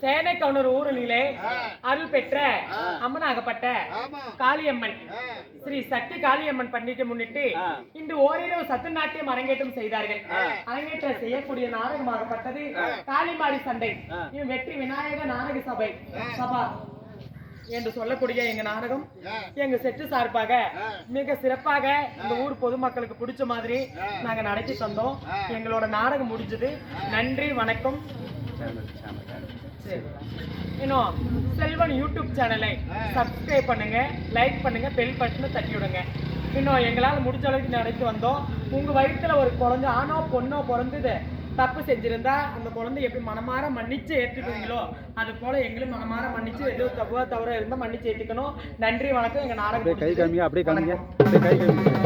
சேனை கவுண்டர் ஊரிலே அருள் பெற்ற அம்மனாகப்பட்ட காளியம்மன் ஸ்ரீ சக்தி காளியம்மன் பண்டிகை முன்னிட்டு இன்று ஓரிரவு சத்துநாட்டியம் அரங்கேற்றம் செய்தார்கள். அரங்கேற்றம் செய்யக்கூடிய நாடகமாகப்பட்டது காளிமாரி சண்டை, வெற்றி விநாயக நாடக சபா என்று சொல்லக்கூடிய எங்க நாடகம் எங்க செட்டு சார்பாக மிக சிறப்பாக இந்த ஊர் பொதுமக்களுக்கு பிடிச்ச மாதிரி நாங்க நடத்தி தந்தோம். எங்களோட நாடகம் முடிஞ்சது. நன்றி, வணக்கம். இன்னும் செல்வன் யூடியூப் சேனலை சப்ஸ்கிரைப் பண்ணுங்க, லைக் பண்ணுங்க, பெல் பட்டனை தட்டி விடுங்க. இன்னும் எங்களால் முடிஞ்ச அளவுக்கு நடத்தி வந்தோம். உங்க வயிற்றுல ஒரு குழந்தை ஆணோ பொண்ணோ பிறந்தது தப்பு செஞ்சிருந்தா அந்த குழந்தை எப்படி மனமாற மன்னிச்சு ஏற்றுக்குவீங்களோ அது போல எங்களும் மனமாற மன்னிச்சு எதுவும் தவற இருந்தா மன்னிச்சு ஏற்றுக்கணும். நன்றி, வணக்கம். எங்க நாடகம் கை காமிங்க, அப்படியே காமிங்க, அப்படியே கை காமிங்க.